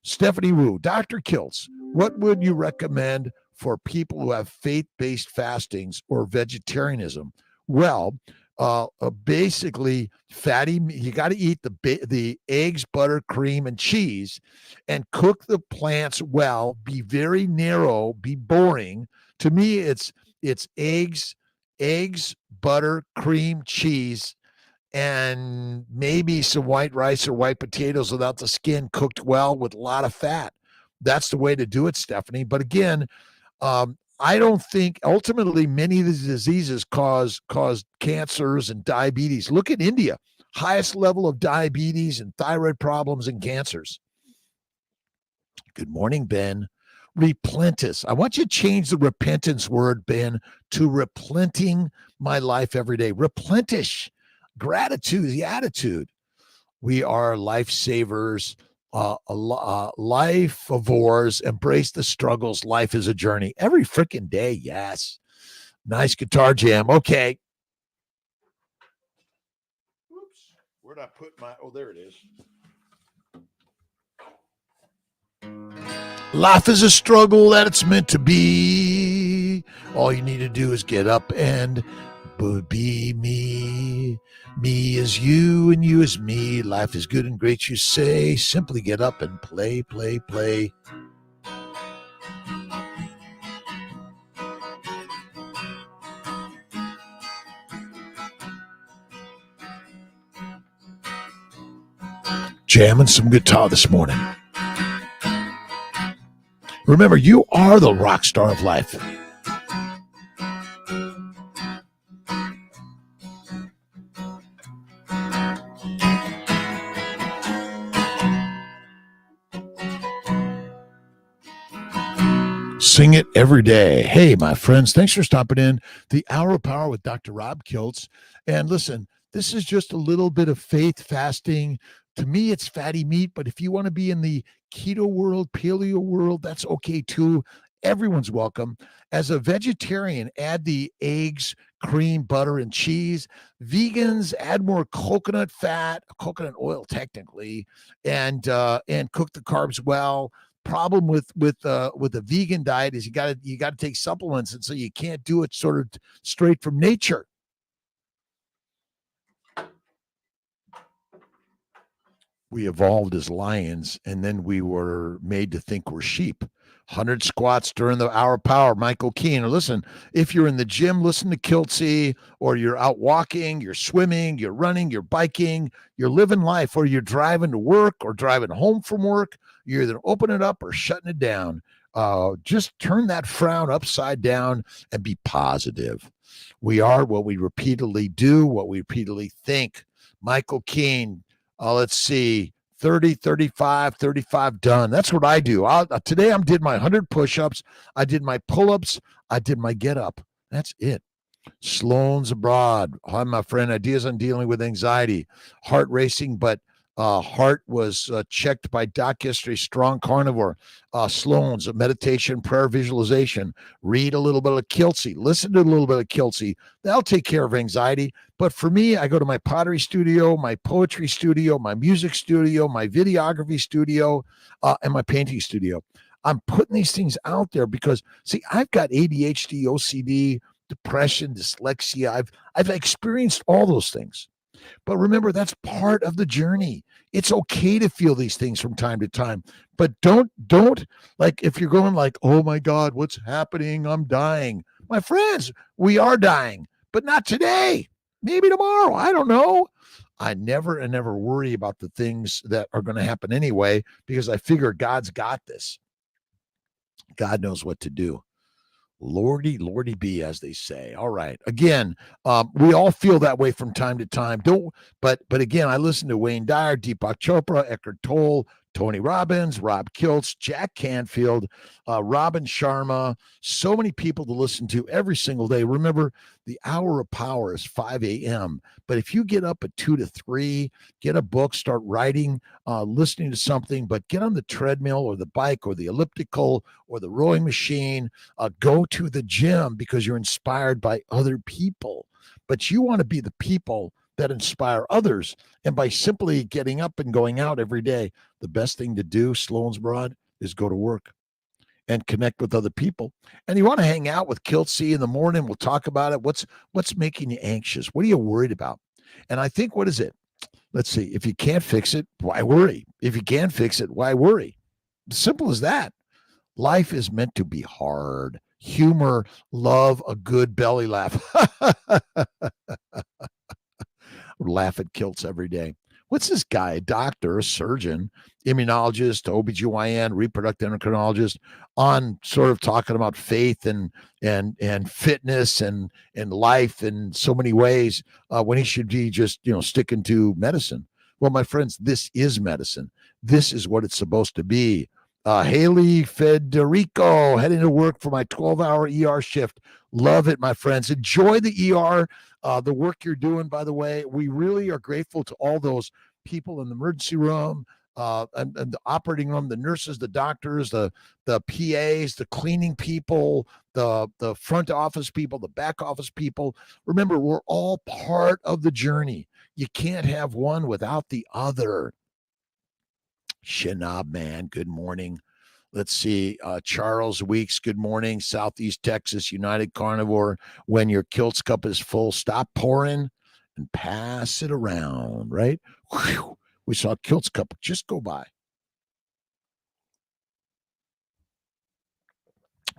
[SPEAKER 1] Stephanie Wu, Dr. Kiltz, what would you recommend for people who have faith-based fastings or vegetarianism? Well, basically, fatty. You got to eat the eggs, butter, cream, and cheese, and cook the plants well. Be very narrow. Be boring. To me, it's eggs, butter, cream, cheese, and maybe some white rice or white potatoes without the skin, cooked well with a lot of fat. That's the way to do it, Stephanie. But again, I don't think ultimately many of these diseases cause cancers and diabetes. Look at India, highest level of diabetes and thyroid problems and cancers. Good morning, Ben. Replenish. I want you to change the repentance word, Ben, to replenting my life every day. Replenish. Gratitude, the attitude. We are lifesavers, lifeivores, embrace the struggles. Life is a journey every freaking day. Yes. Nice guitar jam. Okay. Oops. Where'd I put my, oh, there it is. Life is a struggle that it's meant to be. All you need to do is get up and be me. Me is you and you is me. Life is good and great, you say. Simply get up and play, play, play. Jamming some guitar this morning. Remember, you are the rock star of life. Sing it every day. Hey, my friends, thanks for stopping in. The Hour of Power with Dr. Rob Kiltz. And listen, this is just a little bit of faith fasting. To me, it's fatty meat, but if you want to be in the keto world, paleo world, that's okay too. Everyone's welcome. As a vegetarian, add the eggs, cream, butter, and cheese. Vegans, add more coconut fat, coconut oil technically, and cook the carbs well. Problem with a vegan diet is you got to take supplements, and so you can't do it sort of straight from nature. We evolved as lions, and then we were made to think we're sheep. 100 squats during the hour of power. Michael Keane. Or listen, if you're in the gym, listen to Kiltzy, or you're out walking, you're swimming, you're running, you're biking, you're living life, or you're driving to work or driving home from work. You're either opening it up or shutting it down. Just turn that frown upside down and be positive. We are what we repeatedly do, what we repeatedly think. Michael Keane, let's see, 30, 35, 35 done. That's what I do. Today I did my 100 push-ups. I did my pull-ups. I did my get-up. That's it. Sloan's abroad. Hi, my friend. Ideas on dealing with anxiety. Heart racing, but heart was checked by doc yesterday. Strong carnivore. Sloan's meditation, prayer, visualization. Read a little bit of Kiltzy. Listen to a little bit of Kiltzy. That'll take care of anxiety. But for me, I go to my pottery studio, my poetry studio, my music studio, my videography studio, and my painting studio. I'm putting these things out there because, see, I've got ADHD, OCD, depression, dyslexia. I've experienced all those things. But remember, that's part of the journey. It's okay to feel these things from time to time, but don't like, if you're going like, oh my God, what's happening? I'm dying. My friends, we are dying, but not today. Maybe tomorrow. I don't know. I never worry about the things that are going to happen anyway, because I figure God's got this. God knows what to do. Lordy be, as they say. All right. Again, we all feel that way from time to time. But again, I listen to Wayne Dyer, Deepak Chopra, Eckhart Tolle, Tony Robbins, Rob Kiltz, Jack Canfield, Robin Sharma, so many people to listen to every single day. Remember, the hour of power is 5 a.m. But if you get up at 2 to 3, get a book, start writing, listening to something, but get on the treadmill or the bike or the elliptical or the rowing machine, go to the gym because you're inspired by other people. But you want to be the people that inspire others. And by simply getting up and going out every day, the best thing to do, Sloan's Broad, is go to work and connect with other people. And you want to hang out with kiltz in the morning. We'll talk about it. What's making you anxious? What are you worried about? And I think, what is it? Let's see. If you can't fix it, why worry? If you can fix it, why worry? Simple as that. Life is meant to be hard. Humor, love, a good belly laugh. Laugh at kiltz every day. What's this guy? A doctor, a surgeon, immunologist, OBGYN, reproductive endocrinologist, on sort of talking about faith and fitness and life in so many ways, when he should be just sticking to medicine. Well, my friends, this is medicine. This is what it's supposed to be. Haley Federico, heading to work for my 12-hour ER shift. Love it, my friends. Enjoy the ER, the work you're doing, by the way. We really are grateful to all those people in the emergency room, and the operating room, the nurses, the doctors, the PAs, the cleaning people, the front office people, the back office people. Remember, we're all part of the journey. You can't have one without the other. Shinab man, good morning. Let's see. Charles Weeks, good morning. Southeast Texas, United Carnivore. When your kiltz cup is full, stop pouring and pass it around, right? Whew. We saw kiltz cup just go by.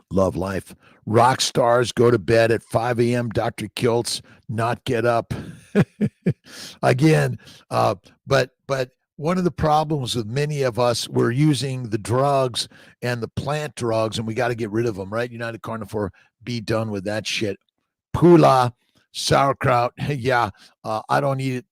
[SPEAKER 1] Love life. Rock stars go to bed at 5 a.m. Dr. Kiltz, not get up. Again, but one of the problems with many of us, we're using the drugs and the plant drugs, and we got to get rid of them, right? United Carnivore, be done with that shit. Pula, sauerkraut, yeah, I don't eat it.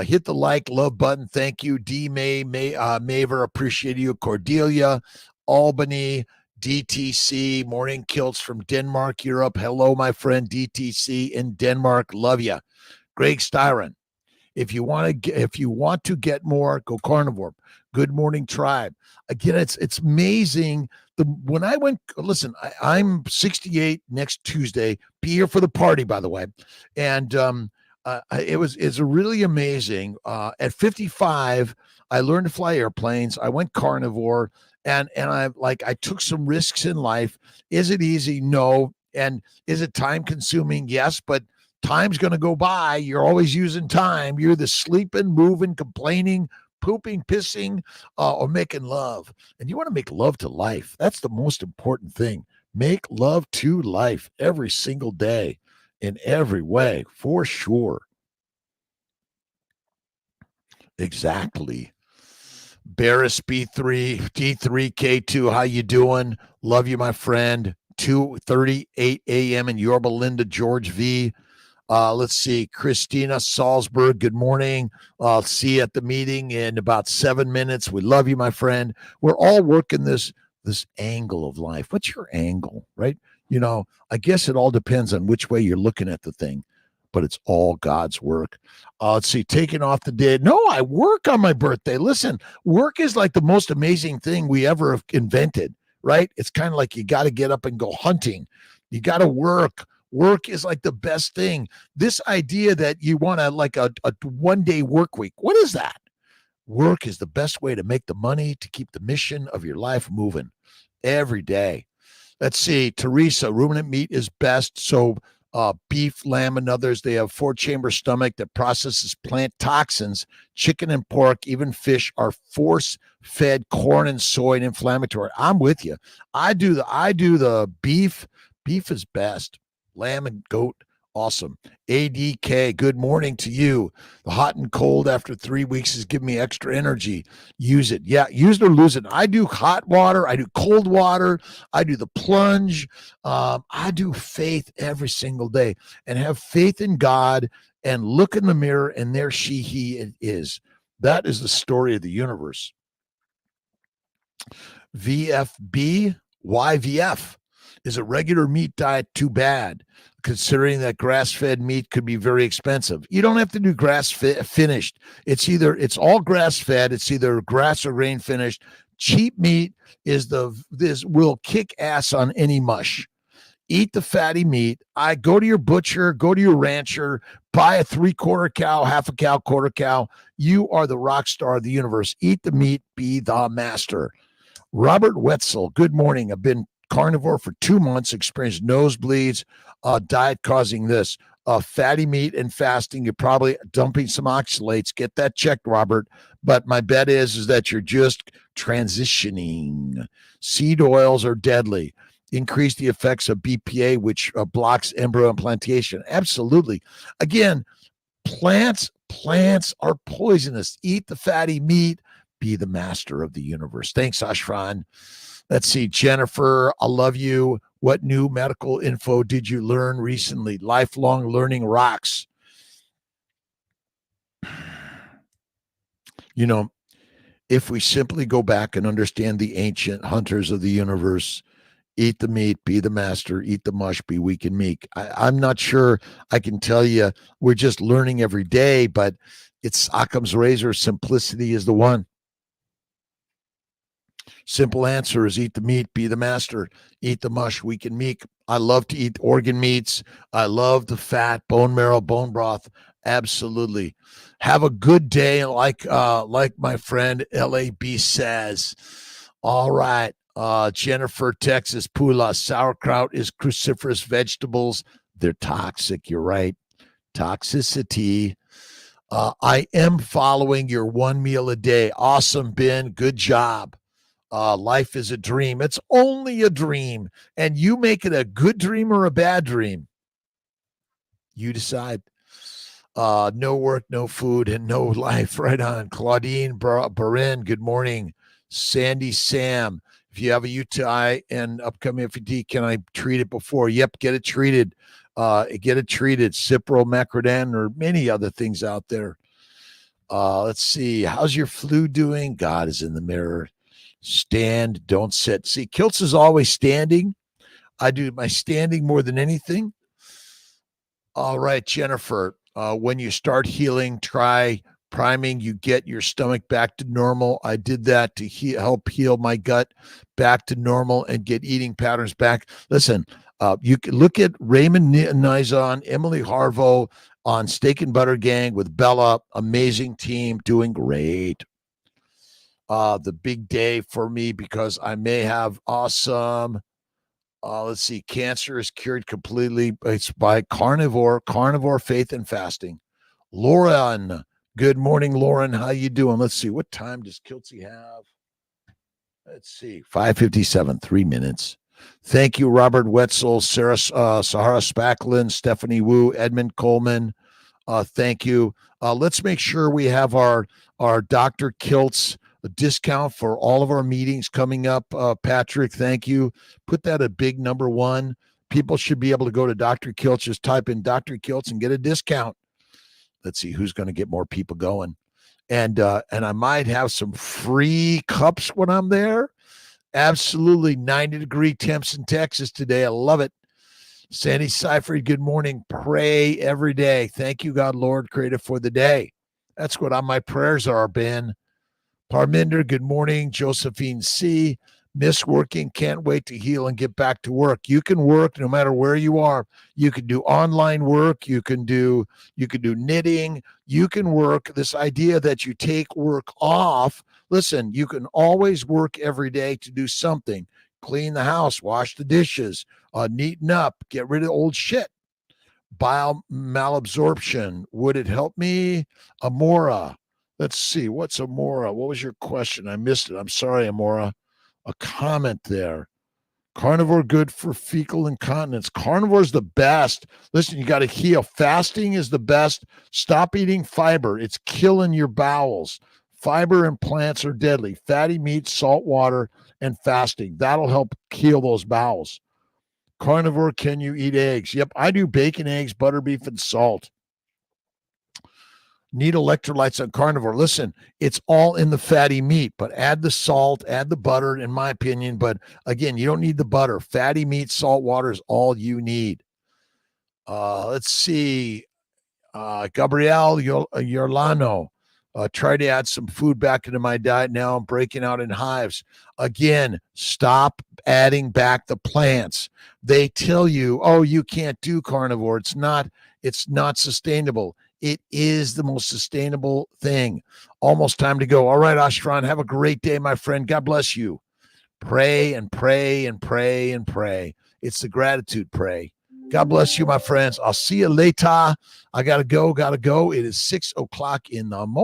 [SPEAKER 1] Hit the like, love button. Thank you. D. Maver, appreciate you. Cordelia, Albany, DTC, morning kiltz from Denmark, Europe. Hello, my friend DTC in Denmark. Love you. Greg Styron. If you want to get more, go carnivore. Good morning, tribe. Again, it's amazing. When I went, listen, I'm 68 next Tuesday. Be here for the party, by the way. And it's really amazing. At 55, I learned to fly airplanes. I went carnivore, and I took some risks in life. Is it easy? No. And is it time consuming? Yes, but time's going to go by. You're always using time. You're the sleeping, moving, complaining, pooping, pissing, or making love. And you want to make love to life. That's the most important thing. Make love to life every single day in every way, for sure. Exactly. Barris B3, D3K2, how you doing? Love you, my friend. 2:38 a.m. in Yorba Linda, George V. Let's see, Christina Salzberg, good morning. I'll see you at the meeting in about 7 minutes. We love you, my friend. We're all working this angle of life. What's your angle, right? I guess it all depends on which way you're looking at the thing, but it's all God's work. Let's see, taking off the day. No, I work on my birthday. Listen, work is like the most amazing thing we ever have invented, right? It's kind of like you got to get up and go hunting. You got to work. Work is like the best thing. This idea that you want like a 1-day work week. What is that? Work is the best way to make the money to keep the mission of your life moving every day. Let's see. Teresa, ruminant meat is best. So beef, lamb, and others, they have 4-chamber stomach that processes plant toxins. Chicken and pork, even fish, are force-fed corn and soy and inflammatory. I'm with you. I do the beef. Beef is best. Lamb and goat, awesome. ADK, good morning to you. The hot and cold after 3 weeks is giving me extra energy. Use it. Yeah, use it or lose it. I do hot water. I do cold water. I do the plunge. I do faith every single day, and have faith in God and look in the mirror, and there he is. That is the story of the universe. VFB, YVF. Is a regular meat diet too bad? Considering that grass-fed meat could be very expensive. You don't have to do finished. It's all grass-fed. It's either grass or grain finished. Cheap meat this will kick ass on any mush. Eat the fatty meat. I go to your butcher, go to your rancher, buy a 3/4 cow, half a cow, quarter cow. You are the rock star of the universe. Eat the meat, be the master. Robert Wetzel, good morning. I've been carnivore for 2 months, experienced nosebleeds, diet causing this. Fatty meat and fasting, you're probably dumping some oxalates. Get that checked, Robert. But my bet is that you're just transitioning. Seed oils are deadly. Increase the effects of BPA, which blocks embryo implantation. Absolutely. Again, plants are poisonous. Eat the fatty meat. Be the master of the universe. Thanks, Ashran. Let's see. Jennifer, I love you. What new medical info did you learn recently? Lifelong learning rocks. You know, if we simply go back and understand the ancient hunters of the universe, eat the meat, be the master, eat the mush, be weak and meek. I'm not sure I can tell you. We're just learning every day, but it's Occam's razor. Simplicity is the one. Simple answer is eat the meat, be the master, eat the mush, weak and meek. I love to eat organ meats. I love the fat, bone marrow, bone broth. Absolutely. Have a good day, like my friend LAB says. All right. Jennifer, Texas, Pula, sauerkraut is cruciferous vegetables. They're toxic. You're right. Toxicity. I am following your one meal a day. Awesome, Ben. Good job. Life is a dream. It's only a dream. And you make it a good dream or a bad dream. You decide. No work, no food, and no life. Right on. Claudine Barin, good morning. Sandy Sam, if you have a UTI and upcoming FED, can I treat it before? Yep, get it treated. Get it treated. Cipromacrodan or many other things out there. Let's see. How's your flu doing? God is in the mirror. Stand, don't sit. See, kiltz is always standing. I do my standing more than anything. All right, Jennifer. When you start healing, try priming. You get your stomach back to normal. I did that to help heal my gut back to normal and get eating patterns back. Listen, you can look at Raymond Nizon, Emily Harvo on Steak and Butter Gang with Bella. Amazing team, doing great. The big day for me because I may have awesome. Let's see, cancer is cured completely. It's by carnivore, faith and fasting. Lauren, good morning, Lauren. How you doing? Let's see, what time does Kiltz have? Let's see, 5:57, 3 minutes. Thank you, Robert Wetzel, Sahara Spacklin, Stephanie Wu, Edmund Coleman. Thank you. Let's make sure we have our Dr. Kiltz discount for all of our meetings coming up. Patrick, thank you. Put that at big number one. People should be able to go to Dr. Kiltz, just type in Dr. Kiltz and get a discount. Let's see who's going to get more people going. And I might have some free cups when I'm there. Absolutely 90-degree temps in Texas today. I love it. Sandy Seifert, good morning. Pray every day. Thank you, God, Lord, created for the day. That's what my prayers are, Ben. Parminder, good morning. Josephine C. Miss working, can't wait to heal and get back to work. You can work no matter where you are. You can do online work. You can do knitting. You can work. This idea that you take work off. Listen, you can always work every day to do something. Clean the house, wash the dishes, neaten up, get rid of old shit. Bile malabsorption. Would it help me? Amora. Let's see. What's Amora? What was your question? I missed it. I'm sorry, Amora. A comment there. Carnivore good for fecal incontinence. Carnivore is the best. Listen, you got to heal. Fasting is the best. Stop eating fiber. It's killing your bowels. Fiber and plants are deadly. Fatty meat, salt water, and fasting. That'll help heal those bowels. Carnivore, can you eat eggs? Yep, I do bacon, eggs, butter, beef, and salt. Need electrolytes on carnivore. Listen, it's all in the fatty meat, but add the salt, add the butter, in my opinion. But again, you don't need the butter. Fatty meat, salt water is all you need. Let's see. Gabrielle Yorlano. Try to add some food back into my diet now. I'm breaking out in hives. Again, stop adding back the plants. They tell you, oh, you can't do carnivore. It's not sustainable. It is the most sustainable thing. Almost time to go. All right, Ashran, have a great day, my friend. God bless you. Pray and pray and pray and pray. It's the gratitude pray. God bless you, my friends. I'll see you later. I got to go. It is 6:00 in the morning.